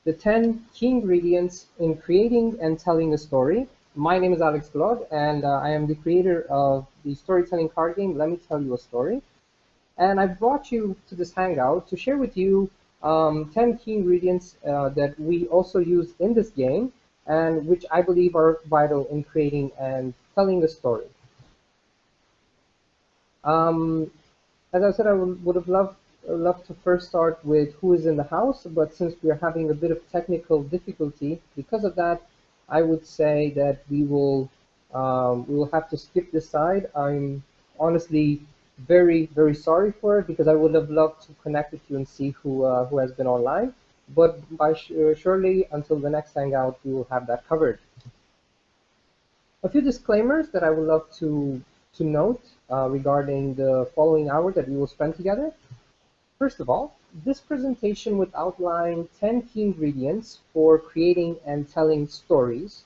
the 10 key ingredients in creating and telling a story. My name is Alex Glod, and I am the creator of the storytelling card game, Let Me Tell You a Story. And I brought you to this hangout to share with you 10 key ingredients that we also use in this game, and which I believe are vital in creating and telling a story. Um, as I said, I would have loved to first start with who is in the house, but since we are having a bit of technical difficulty because of that, I would say that we will have to skip this side. I'm honestly very sorry for it because I would have loved to connect with you and see who has been online. But surely until the next hangout, we will have that covered. A few disclaimers that I would love to note regarding the following hour that we will spend together. First of all, this presentation would outline 10 key ingredients for creating and telling stories.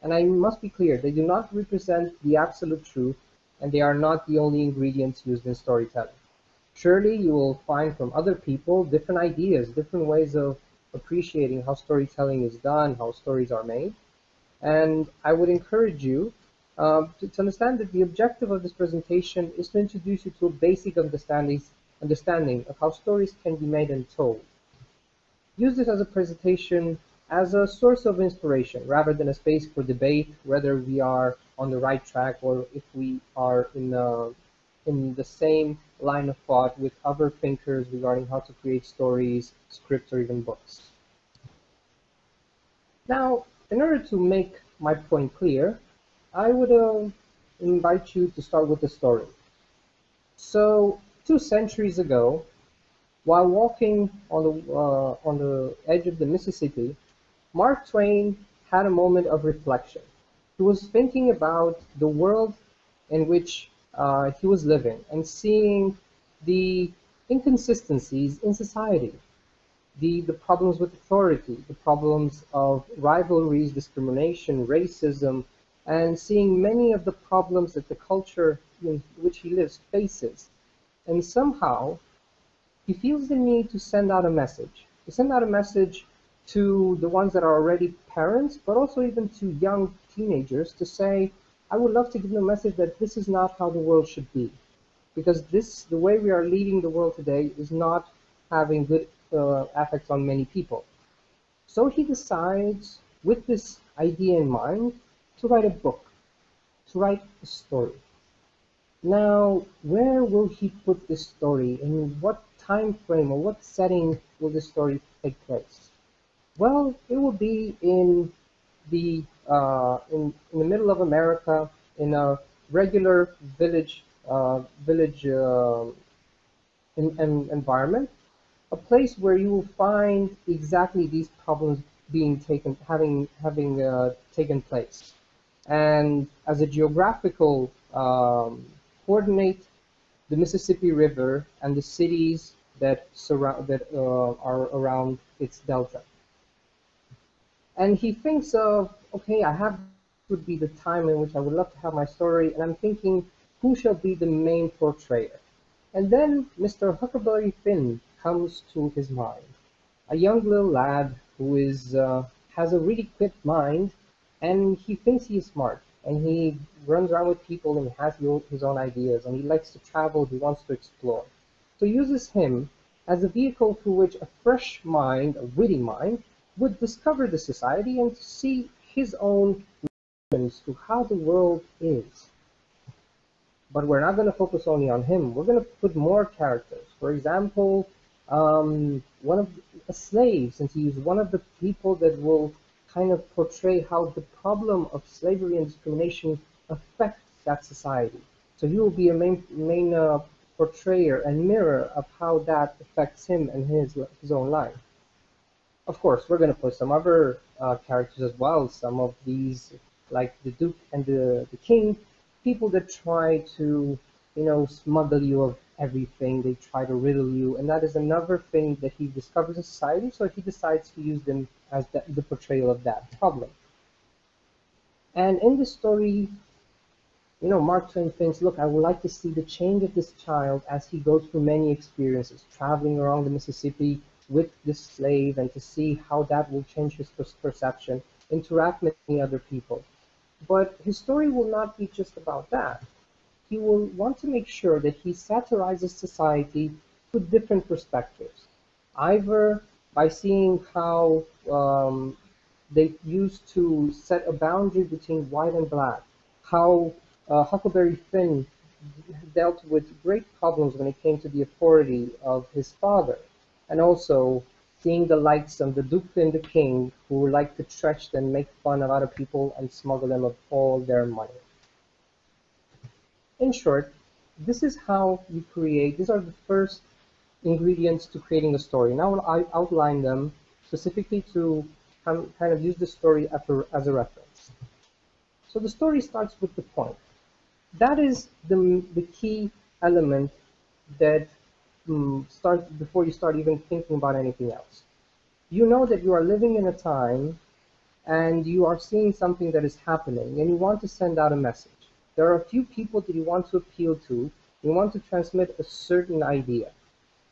And I must be clear, they do not represent the absolute truth, and they are not the only ingredients used in storytelling. Surely you will find from other people different ideas, different ways of appreciating how storytelling is done, how stories are made. And I would encourage you to understand that the objective of this presentation is to introduce you to a basic understanding of how stories can be made and told. Use this as a presentation as a source of inspiration rather than a space for debate whether we are on the right track or if we are in the same line of thought with other thinkers regarding how to create stories, scripts, or even books. Now, in order to make my point clear, I would invite you to start with the story. So, 2 centuries ago, while walking on the edge of the Mississippi, Mark Twain had a moment of reflection. He was thinking about the world in which he was living and seeing the inconsistencies in society, the problems with authority, the problems of rivalries, discrimination, racism, and seeing many of the problems that the culture in which he lives faces. And somehow, he feels the need to send out a message, to the ones that are already parents, but also even to young teenagers to say, I would love to give them a message that this is not how the world should be. Because the way we are leading the world today is not having good effects on many people. So he decides, with this idea in mind, to write a book, to write a story. Now, where will he put this story? In what time frame or what setting will this story take place? Well, it will be in the middle of America, in a regular village environment, a place where you will find exactly these problems being having taken place. And as a geographical coordinate, the Mississippi River and the cities that are around its delta. And he thinks of, okay, I have would be the time in which I would love to have my story, and I'm thinking, who shall be the main portrayer? And then Mr. Huckleberry Finn comes to his mind, a young little lad who has a really quick mind, and he thinks he is smart, and he runs around with people and has his own ideas, and he likes to travel, he wants to explore. So he uses him as a vehicle through which a fresh mind, a witty mind, would discover the society and see his own reactions to how the world is. But we're not going to focus only on him. We're going to put more characters. For example, one of a slave, since he's one of the people that will kind of portray how the problem of slavery and discrimination affects that society. So he will be a main portrayer and mirror of how that affects him and his own life. Of course, we're going to put some other characters as well. Some of these, like the Duke and the King, people that try to, smuggle you of everything. They try to riddle you, and that is another thing that he discovers in society. So he decides to use them as the portrayal of that problem. And in this story, Mark Twain thinks, look, I would like to see the change of this child as he goes through many experiences, traveling around the Mississippi, with this slave and to see how that will change his perception, interact with many other people. But his story will not be just about that. He will want to make sure that he satirizes society through different perspectives, either by seeing how they used to set a boundary between white and black, how Huckleberry Finn dealt with great problems when it came to the authority of his father, and also seeing the likes of the Duke and the King who like to stretch and make fun of other people and smuggle them of all their money. In short, this is how you create, these are the first ingredients to creating a story. Now I outline them specifically to kind of use the story as a reference. So the story starts with the point. That is the key element that starts before you start even thinking about anything else. You know that you are living in a time and you are seeing something that is happening and you want to send out a message. There are a few people that you want to appeal to. You want to transmit a certain idea.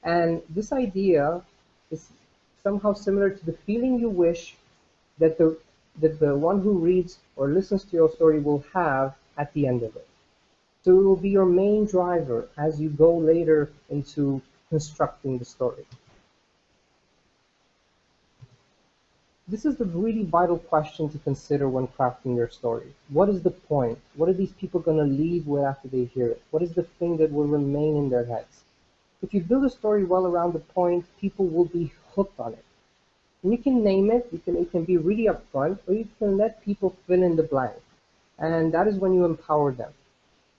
And this idea is somehow similar to the feeling you wish that the one who reads or listens to your story will have at the end of it. So it will be your main driver as you go later into constructing the story. This is the really vital question to consider when crafting your story. What is the point? What are these people going to leave with after they hear it? What is the thing that will remain in their heads? If you build a story well around the point, people will be hooked on it. And you can name it, it can be really upfront, or you can let people fill in the blank. And that is when you empower them.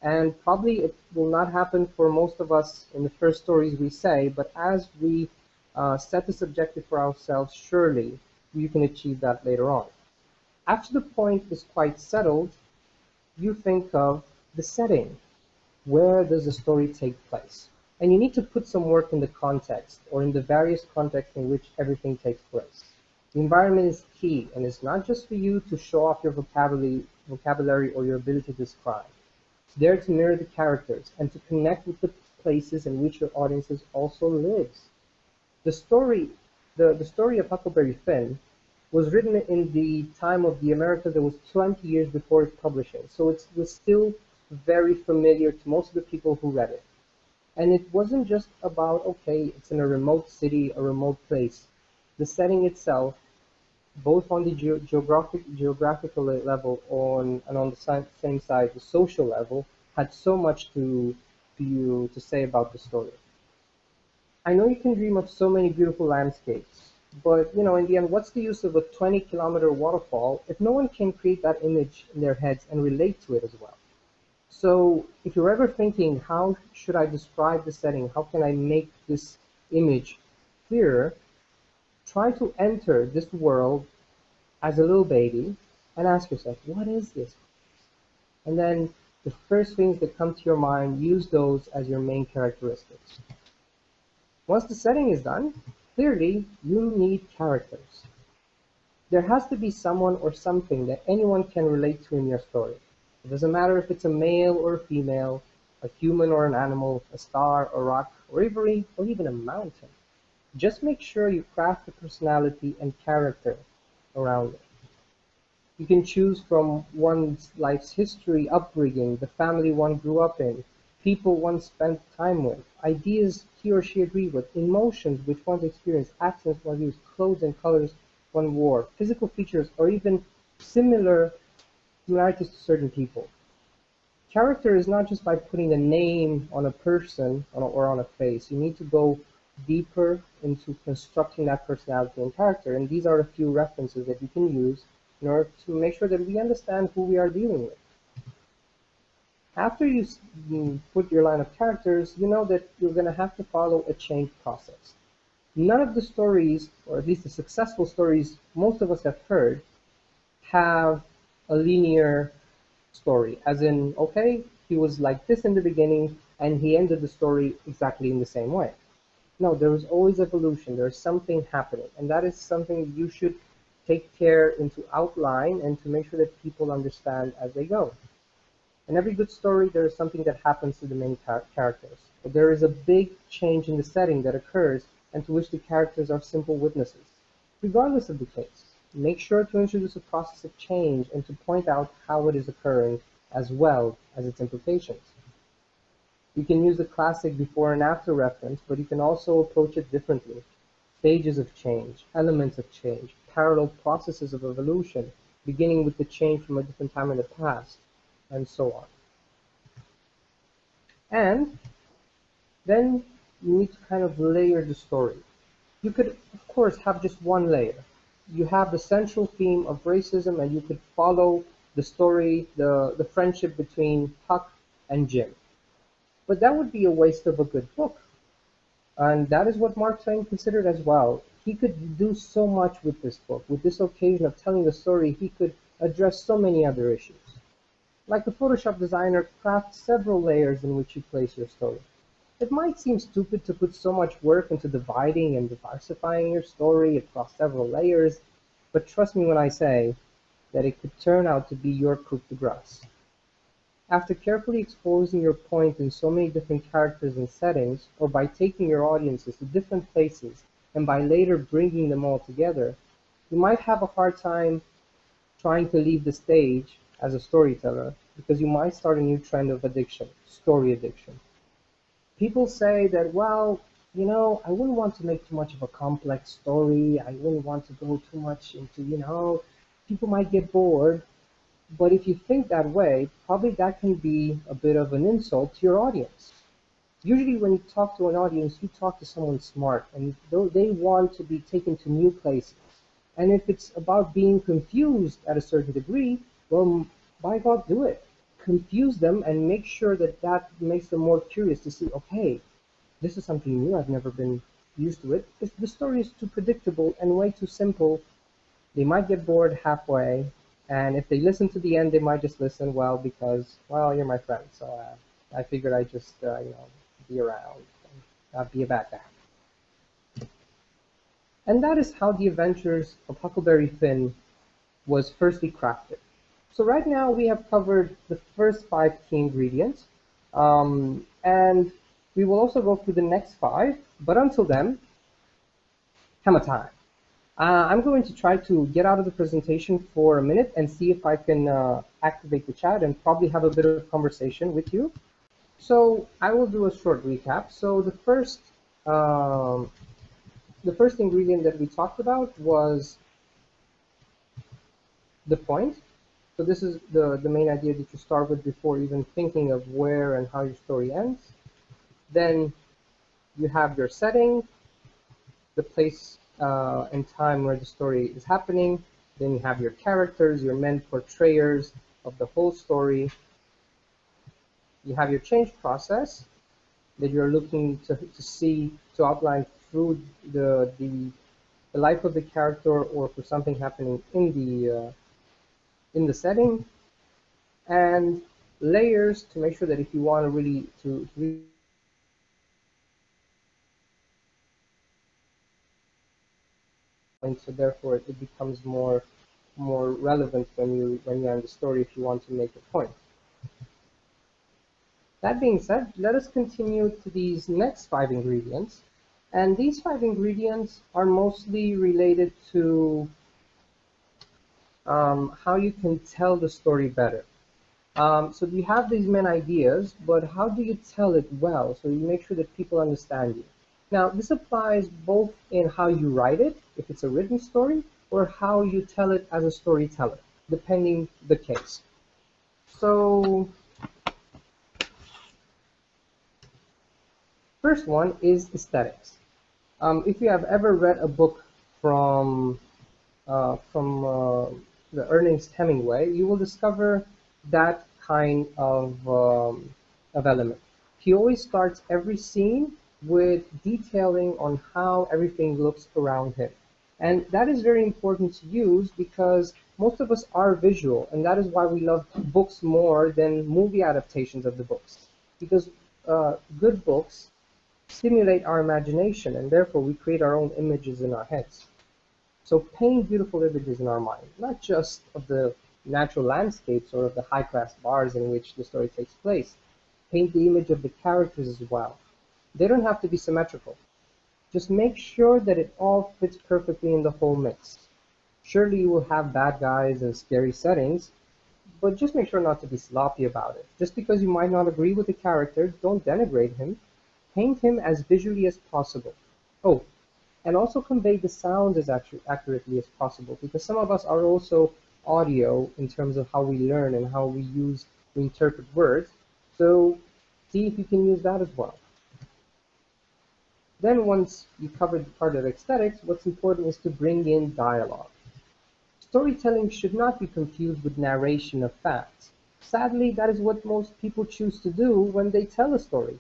And probably it will not happen for most of us in the first stories we say, but as we set this objective for ourselves, surely you can achieve that later on. After the point is quite settled, you think of the setting. Where does the story take place? And you need to put some work in the context or in the various contexts in which everything takes place. The environment is key, and it's not just for you to show off your vocabulary or your ability to describe. It's there to mirror the characters and to connect with the places in which your audiences also lives. The story of Huckleberry Finn was written in the time of the America that was 20 years before its publishing, so it was still very familiar to most of the people who read it. And it wasn't just about, okay, it's in a remote city, a remote place. The setting itself, both on the geographical level and on the same side, the social level, had so much to say about the story. I know you can dream of so many beautiful landscapes, but in the end, what's the use of a 20-kilometer waterfall if no one can create that image in their heads and relate to it as well? So if you're ever thinking, how should I describe the setting? How can I make this image clearer? Try to enter this world as a little baby and ask yourself, what is this? And then the first things that come to your mind, use those as your main characteristics. Once the setting is done, clearly you need characters. There has to be someone or something that anyone can relate to in your story. It doesn't matter if it's a male or a female, a human or an animal, a star, a rock, or even a mountain. Just make sure you craft the personality and character around it. You can choose from one's life's history, upbringing, the family one grew up in, people one spent time with, ideas he or she agreed with, emotions which one's experienced, accents one used, clothes and colors one wore, physical features, or even similarities to certain people. Character is not just by putting a name on a person or on a face. You need to go deeper into constructing that personality and character, and these are a few references that you can use in order to make sure that we understand who we are dealing with. After you put your line of characters, you know that you're going to have to follow a change process. None of the stories, or at least the successful stories most of us have heard, have a linear story, as in, okay, he was like this in the beginning and he ended the story exactly in the same way. No, there is always evolution. There is something happening, and that is something you should take care into outline and to make sure that people understand as they go. In every good story, there is something that happens to the main characters. But there is a big change in the setting that occurs, and to which the characters are simple witnesses. Regardless of the case, make sure to introduce a process of change and to point out how it is occurring as well as its implications. You can use the classic before and after reference, but you can also approach it differently. Stages of change, elements of change, parallel processes of evolution, beginning with the change from a different time in the past, and so on. And then you need to kind of layer the story. You could, of course, have just one layer. You have the central theme of racism, and you could follow the story, the friendship between Huck and Jim. But that would be a waste of a good book. And that is what Mark Twain considered as well. He could do so much with this book. With this occasion of telling the story, he could address so many other issues. Like a Photoshop designer, craft several layers in which you place your story. It might seem stupid to put so much work into dividing and diversifying your story across several layers, but trust me when I say that it could turn out to be your coup de grace. After carefully exposing your point in so many different characters and settings, or by taking your audiences to different places and by later bringing them all together, you might have a hard time trying to leave the stage as a storyteller because you might start a new trend of addiction, story addiction. People say that, well, I wouldn't want to make too much of a complex story. I wouldn't want to go too much into, people might get bored. But if you think that way, probably that can be a bit of an insult to your audience. Usually when you talk to an audience, you talk to someone smart, and they want to be taken to new places. And if it's about being confused at a certain degree, well, by God, do it. Confuse them and make sure that that makes them more curious to see, okay, this is something new, I've never been used to it. If the story is too predictable and way too simple, they might get bored halfway. And if they listen to the end, they might just listen, well, because, well, you're my friend. So I figured I'd just, be around and be a bad guy. And that is how the adventures of Huckleberry Finn was firstly crafted. So right now we have covered the first 5 key ingredients. And we will also go through the next 5. But until then, hammer time. I'm going to try to get out of the presentation for a minute and see if I can activate the chat and probably have a bit of conversation with you. So I will do a short recap. So the first ingredient that we talked about was the point. So this is the main idea that you start with before even thinking of where and how your story ends. Then you have your setting, the place and time where the story is happening. Then you have your characters, your main portrayers of the whole story. You have your change process that you're looking to see, to outline through the life of the character or for something happening in the setting, and layers to make sure that if you want to really and so therefore it becomes more relevant when you're in the story if you want to make a point. That being said, let us continue to these next 5 ingredients, and these 5 ingredients are mostly related to how you can tell the story better. So you have these main ideas, but how do you tell it well so you make sure that people understand you? Now, this applies both in how you write it, if it's a written story, or how you tell it as a storyteller, depending the case. So, first one is aesthetics. If you have ever read a book from the Ernest Hemingway, you will discover that kind of element. He always starts every scene with detailing on how everything looks around him. And that is very important to use because most of us are visual, and that is why we love books more than movie adaptations of the books. Because good books stimulate our imagination, and therefore we create our own images in our heads. So paint beautiful images in our mind, not just of the natural landscapes or of the high-class bars in which the story takes place. Paint the image of the characters as well. They don't have to be symmetrical. Just make sure that it all fits perfectly in the whole mix. Surely you will have bad guys and scary settings, but just make sure not to be sloppy about it. Just because you might not agree with the character, don't denigrate him. Paint him as visually as possible. Oh, and also convey the sound as accurately as possible, because some of us are also audio in terms of how we learn and how we interpret words. So see if you can use that as well. Then once you covered the part of aesthetics, what's important is to bring in dialogue. Storytelling should not be confused with narration of facts. Sadly, that is what most people choose to do when they tell a story.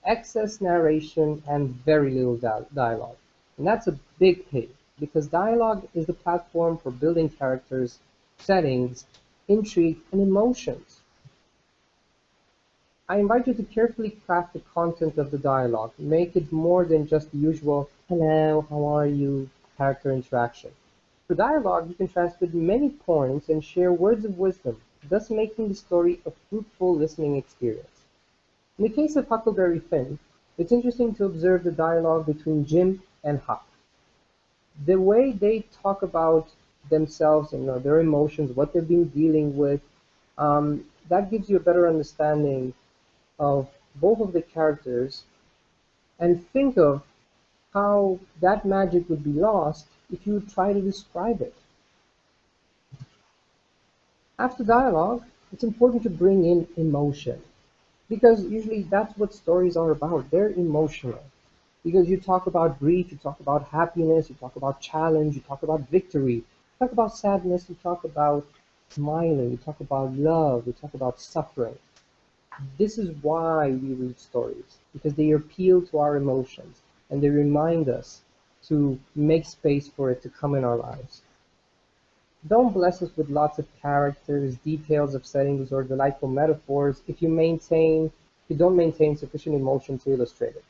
Excess narration and very little dialogue. And that's a big pity, because dialogue is the platform for building characters, settings, intrigue, and emotions. I invite you to carefully craft the content of the dialogue. Make it more than just the usual "hello, how are you" character interaction. For dialogue, you can transmit many points and share words of wisdom, thus making the story a fruitful listening experience. In the case of Huckleberry Finn, it's interesting to observe the dialogue between Jim and Huck. The way they talk about themselves and their emotions, what they've been dealing with, that gives you a better understanding of both of the characters, and think of how that magic would be lost if you try to describe it. After dialogue, it's important to bring in emotion, because usually that's what stories are about. They're emotional. Because you talk about grief, you talk about happiness, you talk about challenge, you talk about victory, you talk about sadness, you talk about smiling, you talk about love, you talk about suffering. This is why we read stories, because they appeal to our emotions and they remind us to make space for it to come in our lives. Don't bless us with lots of characters, details of settings, or delightful metaphors if you don't maintain sufficient emotion to illustrate it.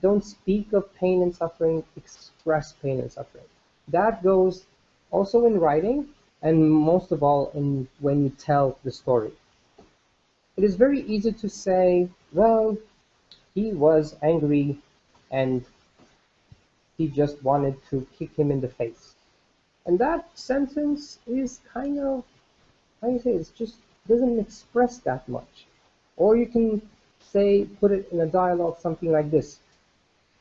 Don't speak of pain and suffering, express pain and suffering. That goes also in writing, and most of all when you tell the story. It is very easy to say, well, he was angry and he just wanted to kick him in the face. And that sentence is kind of, how do you say, it just doesn't express that much. Or you can say, put it in a dialogue, something like this: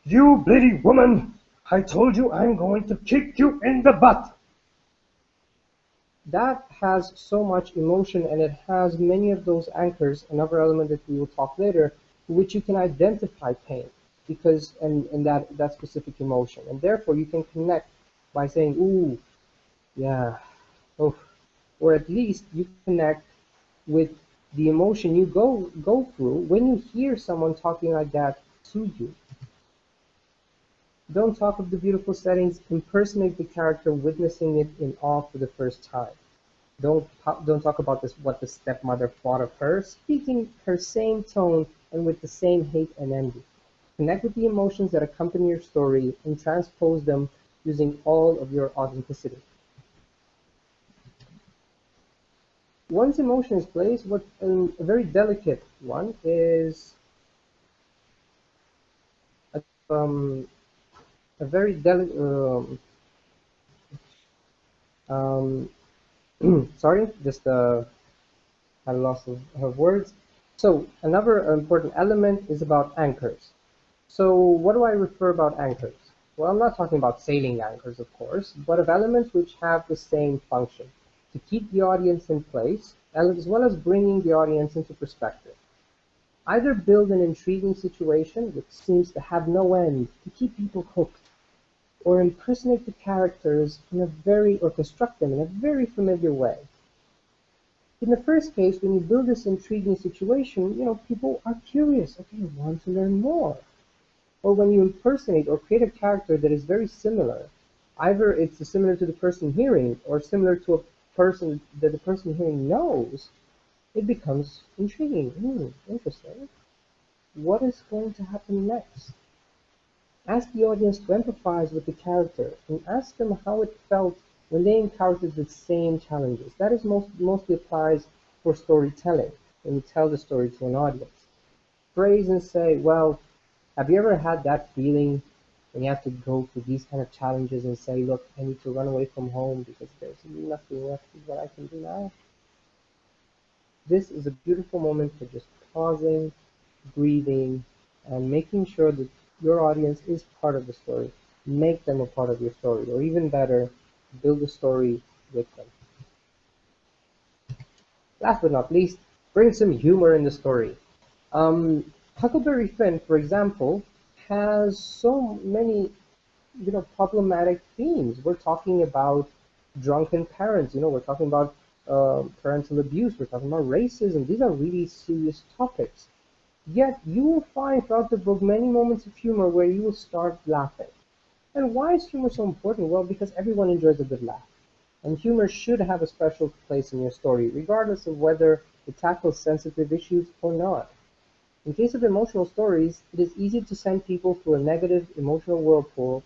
"You bloody woman! I told you I'm going to kick you in the butt!" That has so much emotion, and it has many of those anchors, another element that we will talk later, to which you can identify pain because and that specific emotion. And therefore you can connect by saying, ooh, yeah, oh, or at least you connect with the emotion you go through when you hear someone talking like that to you. Don't talk of the beautiful settings, impersonate the character witnessing it in awe for the first time. Don't talk about this, what the stepmother thought of her, speaking her same tone and with the same hate and envy. Connect with the emotions that accompany your story and transpose them using all of your authenticity. Once emotion is placed, what a very delicate one is um, a very delicate. Um, sorry, just had a loss of words. So another important element is about anchors. So what do I refer about anchors? Well, I'm not talking about sailing anchors, of course, but of elements which have the same function, to keep the audience in place, as well as bringing the audience into perspective. Either build an intriguing situation which seems to have no end to keep people hooked, or impersonate the characters or construct them in a very familiar way. In the first case, when you build this intriguing situation, people are curious. Okay, I want to learn more. Or when you impersonate or create a character that is very similar, either it's similar to the person hearing or similar to a person that the person hearing knows, it becomes intriguing. Interesting. What is going to happen next? Ask the audience to empathize with the character and ask them how it felt when they encountered the same challenges. That is mostly applies for storytelling, when you tell the story to an audience. Phrase and say, well, have you ever had that feeling when you have to go through these kind of challenges and say, look, I need to run away from home because there's nothing left what I can do now. This is a beautiful moment for just pausing, breathing, and making sure that your audience is part of the story. Make them a part of your story, or even better, build a story with them. Last but not least, bring some humor in the story. Huckleberry Finn, for example, has so many, problematic themes. We're talking about drunken parents. We're talking about parental abuse. We're talking about racism. These are really serious topics. Yet you will find throughout the book many moments of humor where you will start laughing. And why is humor so important? Well, because everyone enjoys a good laugh. And humor should have a special place in your story, regardless of whether it tackles sensitive issues or not. In case of emotional stories, it is easy to send people through a negative emotional whirlpool.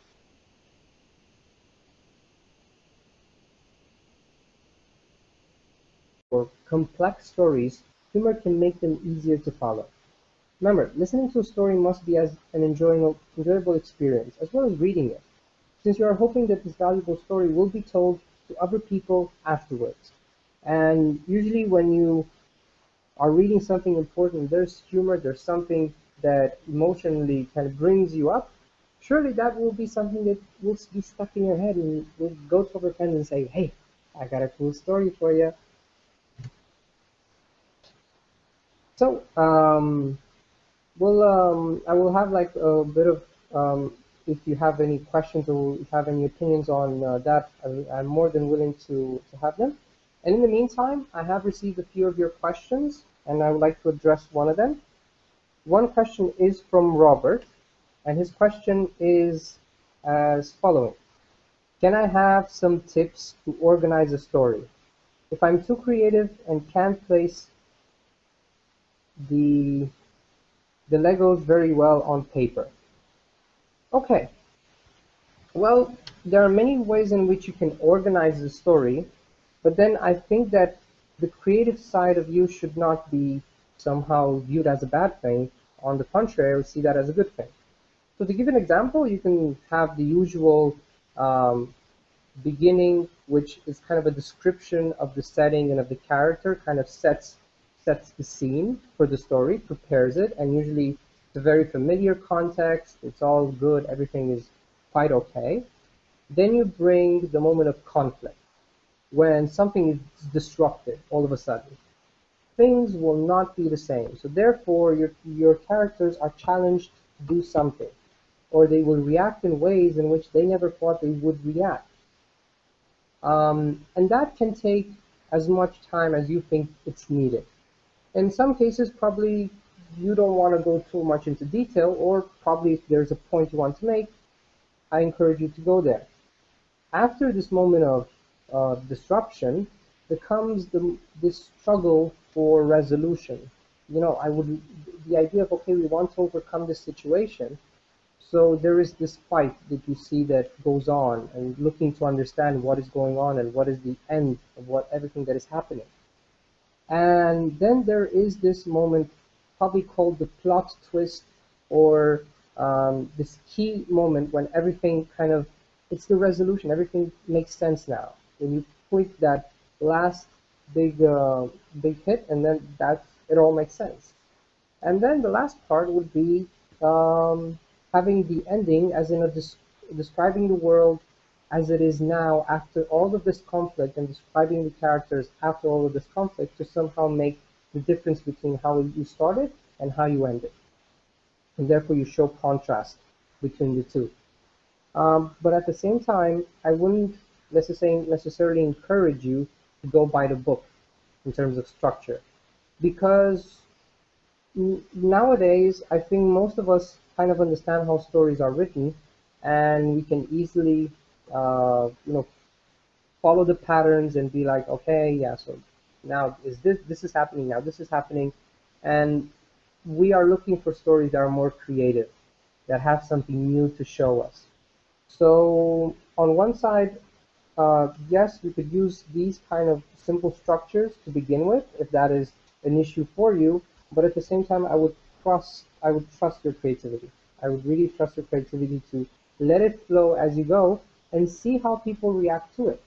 For complex stories, humor can make them easier to follow. Remember, listening to a story must be as an enjoyable experience, as well as reading it, since you are hoping that this valuable story will be told to other people afterwards. And usually when you are reading something important, there's humor, there's something that emotionally kind of brings you up, surely that will be something that will be stuck in your head and you'll go to other friends and say, hey, I got a cool story for you. So, I will have like a bit of, if you have any questions or if you have any opinions on that, I'm more than willing to have them. And in the meantime, I have received a few of your questions, and I would like to address one of them. One question is from Robert, and his question is as following. Can I have some tips to organize a story? If I'm too creative and can't place the Legos very well on paper. Okay, well, there are many ways in which you can organize the story, but then I think that the creative side of you should not be somehow viewed as a bad thing. On the contrary, I would see that as a good thing. So to give an example, you can have the usual beginning, which is kind of a description of the setting and of the character, kind of sets the scene for the story, prepares it, and usually it's a very familiar context, it's all good, everything is quite okay. Then you bring the moment of conflict, when something is disrupted all of a sudden. Things will not be the same. So therefore, your characters are challenged to do something, or they will react in ways in which they never thought they would react. And that can take as much time as you think it's needed. In some cases, probably you don't want to go too much into detail, or probably if there's a point you want to make, I encourage you to go there. After this moment of disruption, there comes this struggle for resolution. The idea of, okay, we want to overcome this situation. So there is this fight that you see that goes on and looking to understand what is going on and what is the end of everything that is happening. And then there is this moment, probably called the plot twist, or this key moment when everything kind of, it's the resolution, everything makes sense now. When you put that last big hit, and then it all makes sense. And then the last part would be having the ending, as in describing the world as it is now after all of this conflict, and describing the characters after all of this conflict to somehow make the difference between how you started and how you ended. And therefore you show contrast between the two. But at the same time, I wouldn't necessarily encourage you to go by the book in terms of structure, because nowadays I think most of us kind of understand how stories are written, and we can easily follow the patterns and be like, okay, yeah, so now this is happening, now this is happening, and we are looking for stories that are more creative, that have something new to show us. So on one side, yes, you could use these kind of simple structures to begin with, if that is an issue for you, but at the same time, I would trust your creativity. I would really trust your creativity to let it flow as you go, and see how people react to it.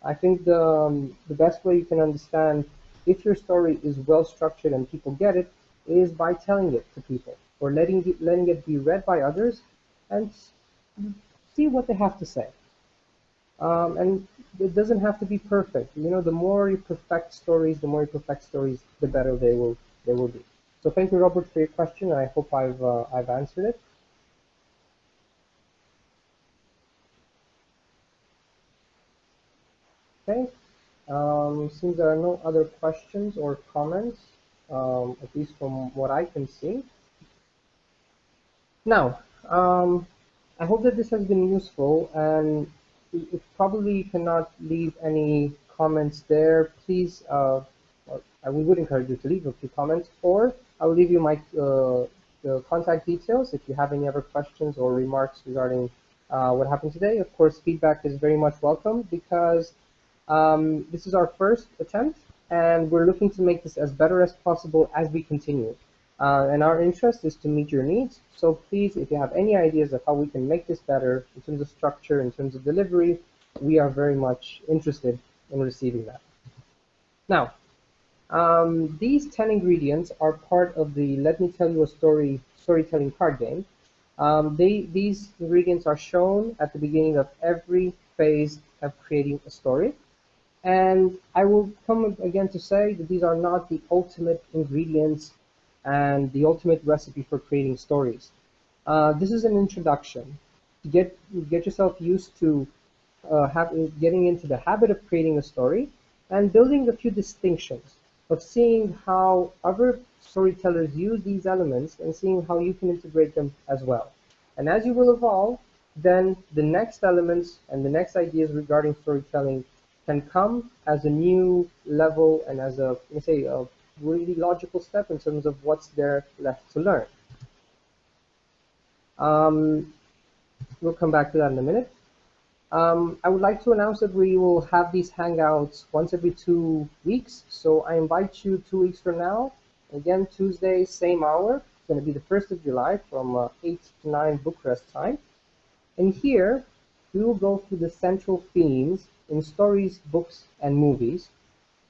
I think the best way you can understand if your story is well structured and people get it is by telling it to people or letting it be read by others and see what they have to say. And it doesn't have to be perfect. You know, the more you perfect stories, the better they will be. So thank you, Robert, for your question. I hope I've answered it. Okay. Since there are no other questions or comments, at least from what I can see. Now, I hope that this has been useful, and if probably you cannot leave any comments there, please, we would encourage you to leave a few comments, or I will leave you my the contact details if you have any other questions or remarks regarding what happened today. Of course, feedback is very much welcome because this is our first attempt, and we're looking to make this as better as possible as we continue. And our interest is to meet your needs. So please, if you have any ideas of how we can make this better in terms of structure, in terms of delivery, we are very much interested in receiving that. Now, these 10 ingredients are part of the Let Me Tell You a storytelling card game. These ingredients are shown at the beginning of every phase of creating a story. And I will come again to say that these are not the ultimate ingredients and the ultimate recipe for creating stories. This is an introduction to get yourself used to getting into the habit of creating a story and building a few distinctions of seeing how other storytellers use these elements and seeing how you can integrate them as well. And as you will evolve, then the next elements and the next ideas regarding storytelling can come as a new level and as a, let's say, a really logical step in terms of what's there left to learn. We'll come back to that in a minute. I would like to announce that we will have these hangouts once every 2 weeks. So I invite you 2 weeks from now, again, Tuesday, same hour. It's going to be the 1st of July from 8 to 9 Bucharest time. And here, we will go through the central themes in stories, books, and movies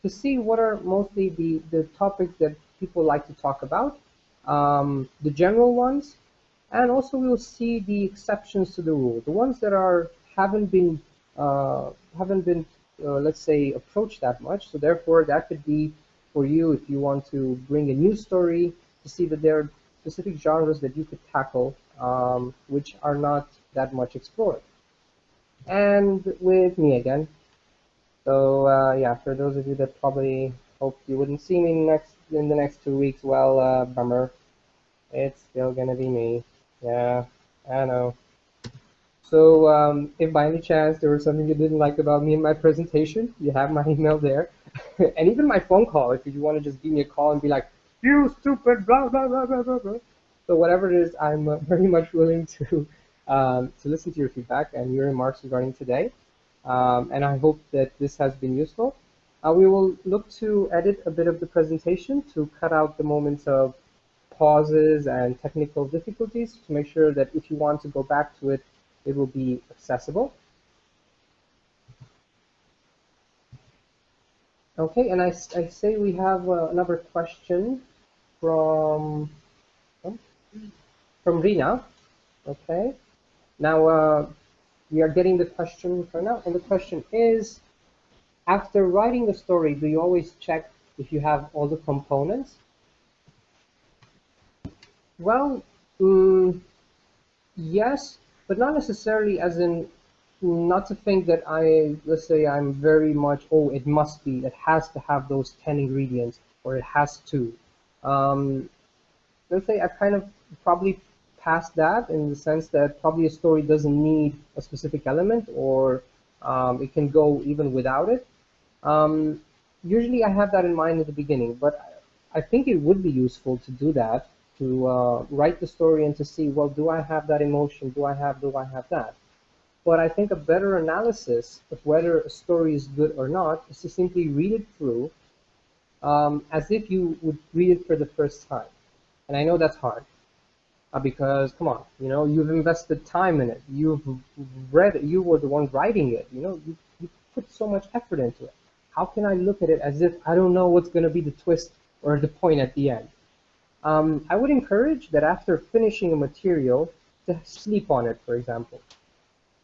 to see what are mostly the topics that people like to talk about, the general ones, and also we'll see the exceptions to the rule, the ones that haven't been let's say approached that much. So therefore, that could be for you if you want to bring a new story to see that there are specific genres that you could tackle, which are not that much explored. And with me again. So yeah, for those of you that probably hoped you wouldn't see me in the next 2 weeks, well, bummer. It's still gonna be me. Yeah, I know. So if by any chance there was something you didn't like about me in my presentation, you have my email there, and even my phone call if you want to just give me a call and be like, "You stupid blah blah blah blah blah blah." So whatever it is, I'm very much willing to listen to your feedback and your remarks regarding today. And I hope that this has been useful. We will look to edit a bit of the presentation to cut out the moments of pauses and technical difficulties to make sure that if you want to go back to it, it will be accessible. Okay, and I say we have another question from Rina. Okay, now we are getting the question for now, and the question is, after writing the story, do you always check if you have all the components? Well, yes, but not necessarily as in, not to think that let's say I'm very much, oh, it must be, it has to have those 10 ingredients, or it has to. Let's say I've kind of probably past that in the sense that probably a story doesn't need a specific element, or it can go even without it. Usually I have that in mind at the beginning, but I think it would be useful to do that, to write the story and to see, well, do I have that emotion? Do I have that? But I think a better analysis of whether a story is good or not is to simply read it through as if you would read it for the first time. And I know that's hard. because come on, you've invested time in it. You've read it. You were the one writing it. You put so much effort into it. How can I look at it as if I don't know what's going to be the twist or the point at the end? I would encourage that after finishing a material to sleep on it, for example.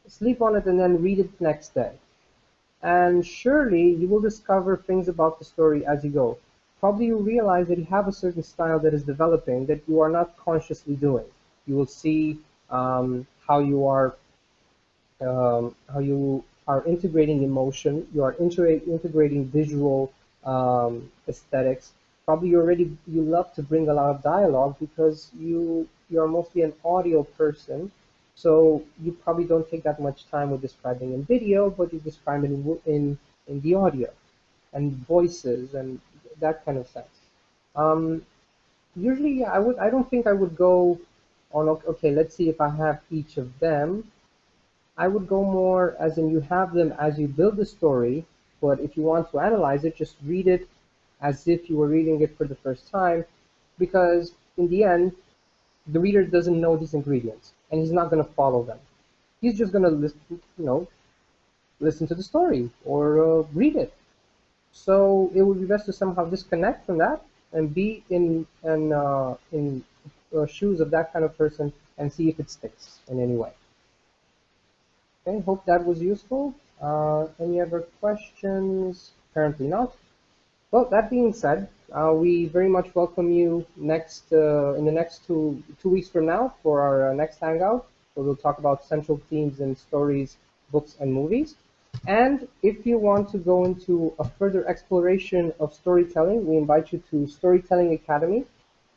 Sleep on it and then read it the next day. And surely you will discover things about the story as you go. Probably you realize that you have a certain style that is developing that you are not consciously doing. You will see how you are integrating emotion, you are integrating visual aesthetics. Probably you love to bring a lot of dialogue because you are mostly an audio person, so you probably don't take that much time with describing in video, but you describe it in the audio and voices and that kind of sense. Um, Usually, I don't think I would go on. Okay, let's see if I have each of them. I would go more as in you have them as you build the story, but if you want to analyze it, just read it as if you were reading it for the first time, because in the end, the reader doesn't know these ingredients, and he's not going to follow them. He's just going to listen to the story or read it. So it would be best to somehow disconnect from that and be in shoes of that kind of person and see if it sticks in any way. Okay, hope that was useful. Any other questions? Apparently not. Well, that being said, we very much welcome you in the next two weeks from now for our next hangout, where we'll talk about central themes in stories, books, and movies. And if you want to go into a further exploration of storytelling, we invite you to Storytelling Academy.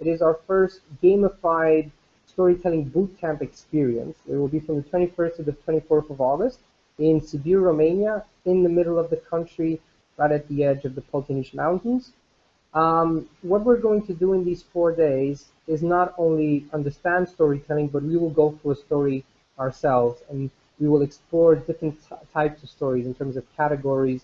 It is our first gamified storytelling bootcamp experience. It will be from the 21st to the 24th of August in Sibiu, Romania, in the middle of the country, right at the edge of the Polteniș Mountains. What we're going to do in these 4 days is not only understand storytelling, but we will go through a story ourselves, and we will explore different types of stories in terms of categories.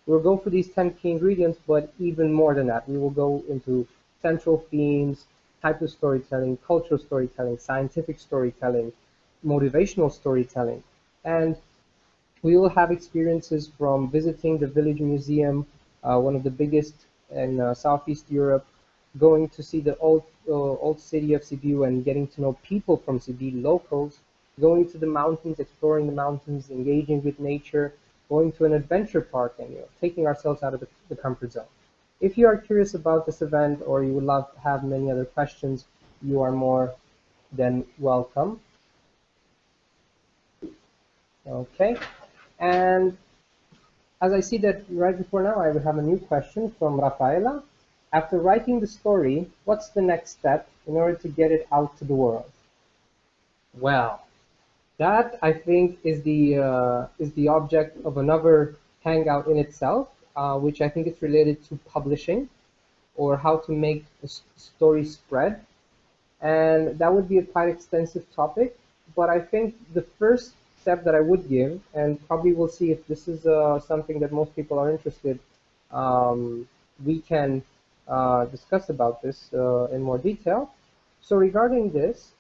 We'll go for these 10 key ingredients, but even more than that. We will go into central themes, type of storytelling, cultural storytelling, scientific storytelling, motivational storytelling. And we will have experiences from visiting the Village Museum, one of the biggest in Southeast Europe, going to see the old city of Sibiu and getting to know people from Sibiu, locals, going to the mountains, exploring the mountains, engaging with nature, going to an adventure park, and taking ourselves out of the comfort zone. If you are curious about this event or you would love to have many other questions, you are more than welcome. Okay, and as I see that right before now, I will have a new question from Rafaela. After writing the story, what's the next step in order to get it out to the world? Well, that I think is the object of another hangout in itself, which I think is related to publishing or how to make a story spread, and that would be a quite extensive topic. But I think the first step that I would give, and probably we'll see if this is something that most people are interested, we can discuss about this in more detail. So regarding this,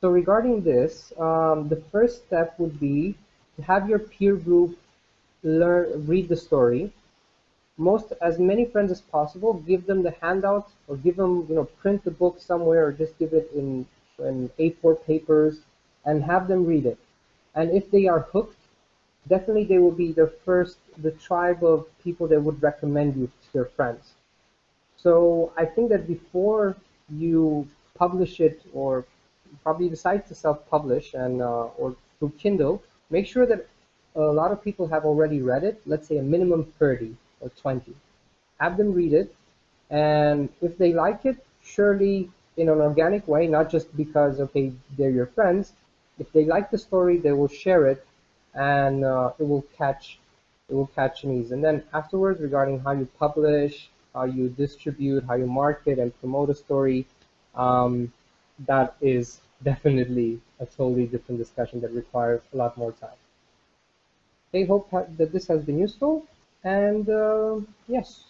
the first step would be to have your peer group read the story. As many friends as possible, give them the handout or give them, print the book somewhere or just give it in A4 papers and have them read it. And if they are hooked, definitely they will be the tribe of people that would recommend you to their friends. So I think that before you publish it or probably decide to self-publish and or through Kindle, make sure that a lot of people have already read it, let's say a minimum 30 or 20. Have them read it, and if they like it, surely in an organic way, not just because, okay, they're your friends, if they like the story, they will share it, and it will catch an ease. And then afterwards, regarding how you publish, how you distribute, how you market and promote a story, that is definitely a totally different discussion that requires a lot more time. I hope that this has been useful, and yes,